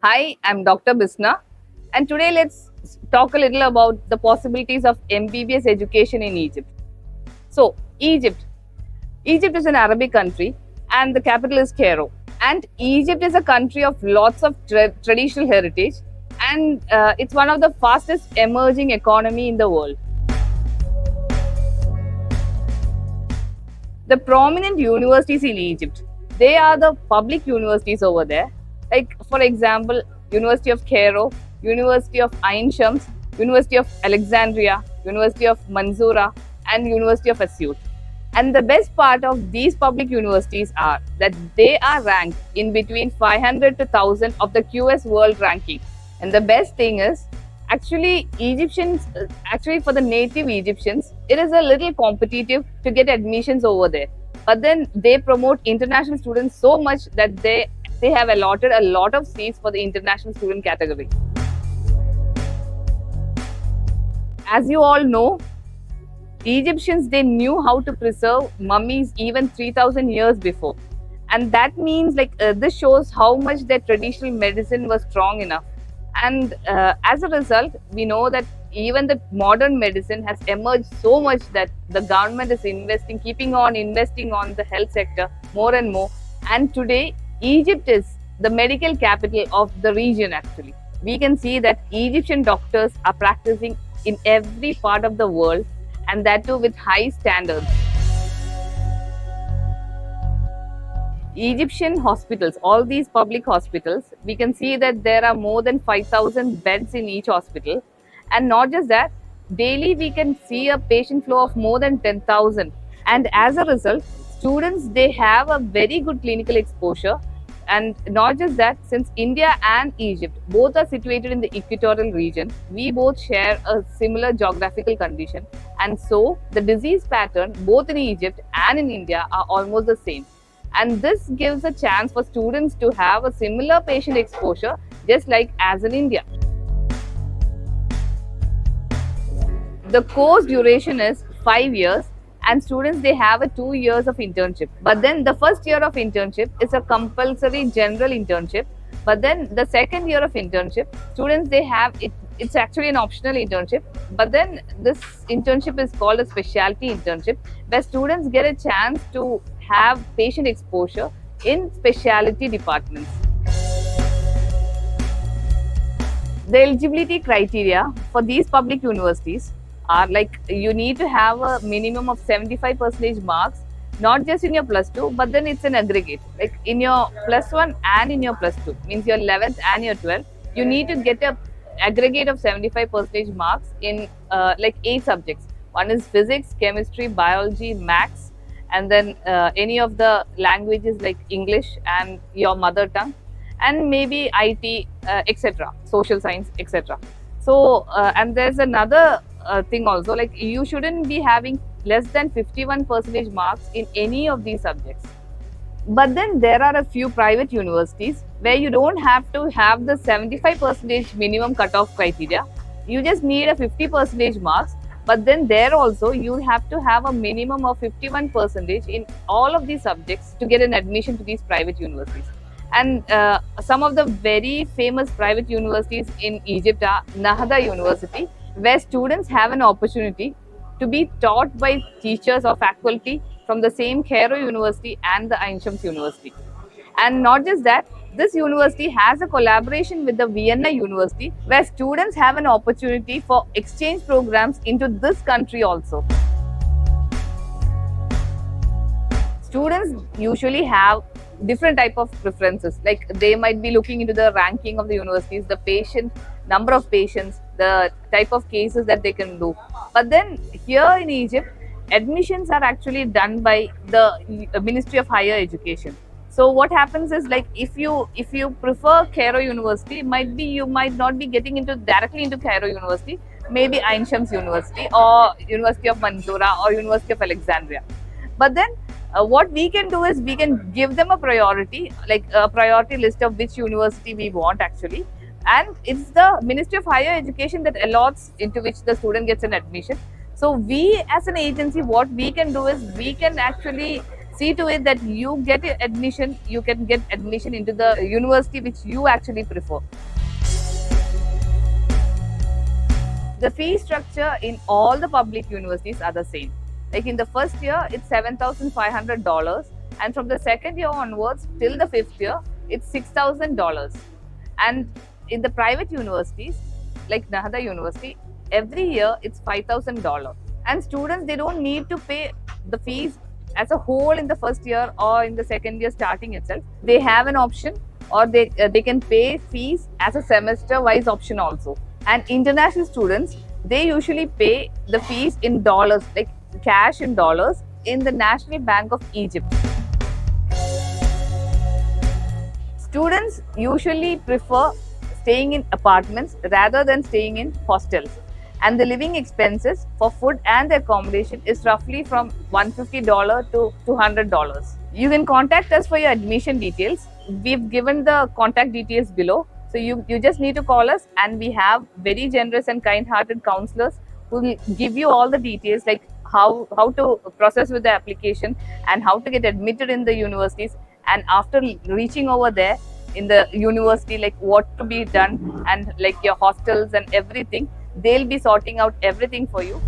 Hi, I'm Dr. Bisna, and today let's talk a little about the possibilities of MBBS education in Egypt. So, Egypt is an Arabic country, and the capital is Cairo. And Egypt is a country of lots of traditional heritage, and it's one of the fastest emerging economy in the world. The prominent universities in Egypt, they are the public universities over there. Like, for example, University of Cairo, University of Ain Shams, University of Alexandria, University of Mansoura, and University of Asyut. And the best part of these public universities are that they are ranked in between 500 to 1000 of the QS World ranking. And the best thing is, actually for the native Egyptians, it is a little competitive to get admissions over there. But then they promote international students so much that they have allotted a lot of seats for the international student category. As you all know, Egyptians, they knew how to preserve mummies even 3000 years before. And that means this shows how much their traditional medicine was strong enough. And as a result, we know that even the modern medicine has emerged so much that the government is keeping on investing on the health sector more and more. And today, Egypt is the medical capital of the region actually. We can see that Egyptian doctors are practicing in every part of the world, and that too with high standards. Egyptian hospitals, all these public hospitals, we can see that there are more than 5,000 beds in each hospital. And not just that, daily we can see a patient flow of more than 10,000. And as a result, students, they have a very good clinical exposure. And not just that, since India and Egypt both are situated in the equatorial region, we both share a similar geographical condition. And so the disease pattern both in Egypt and in India are almost the same. And this gives a chance for students to have a similar patient exposure just like as in India. The course duration is 5 years, and students, they have a 2 years of internship. But then the first year of internship is a compulsory general internship. But then the second year of internship, students, they have it's actually an optional internship. But then this internship is called a specialty internship, where students get a chance to have patient exposure in specialty departments. The eligibility criteria for these public universities are like you need to have a minimum of 75% marks, not just in your plus 2, but then it's an aggregate. Like in your plus 1 and in your plus 2, means your 11th and your 12th, you need to get a aggregate of 75% marks in 8 subjects. One is physics, chemistry, biology, maths, and then any of the languages like English and your mother tongue, and maybe IT, etc., social science, etc. So, and there's another thing also, like you shouldn't be having less than 51% marks in any of these subjects. But then there are a few private universities where you don't have to have the 75% minimum cutoff criteria. You just need a 50% marks. But then there also you have to have a minimum of 51% in all of these subjects to get an admission to these private universities. And some of the very famous private universities in Egypt are Nahda University, where students have an opportunity to be taught by teachers or faculty from the same Cairo University and the Ain Shams University. And not just that, this university has a collaboration with the Vienna University, where students have an opportunity for exchange programs into this country also. Students usually have different type of preferences, like they might be looking into the ranking of the universities, the number of patients, the type of cases that they can do. But then here in Egypt, admissions are actually done by the Ministry of Higher Education. So what happens is, like if you prefer Cairo University, you might not be getting directly into Cairo University, maybe Ain Shams University or University of Mansoura or University of Alexandria. But then what we can do is we can give them a priority, like a priority list of which university we want actually. And it's the Ministry of Higher Education that allots into which the student gets an admission. So we as an agency, what we can do is we can actually see to it that you get admission, you can get admission into the university which you actually prefer. The fee structure in all the public universities are the same. Like in the first year, it's $7,500, and from the second year onwards till the fifth year, it's $6,000. And in the private universities, like Nahada University, every year it's $5,000. And students, they don't need to pay the fees as a whole in the first year or in the second year starting itself. They have an option, or they can pay fees as a semester-wise option also. And international students, they usually pay the fees in dollars, like cash in dollars, in the National Bank of Egypt. Students usually prefer staying in apartments rather than staying in hostels. And the living expenses for food and the accommodation is roughly from $150 to $200. You can contact us for your admission details. We've given the contact details below. So you just need to call us, and we have very generous and kind-hearted counselors who will give you all the details, like how to process with the application and how to get admitted in the universities. And after reaching over there in the university, like what to be done, and like your hostels and everything, they'll be sorting out everything for you.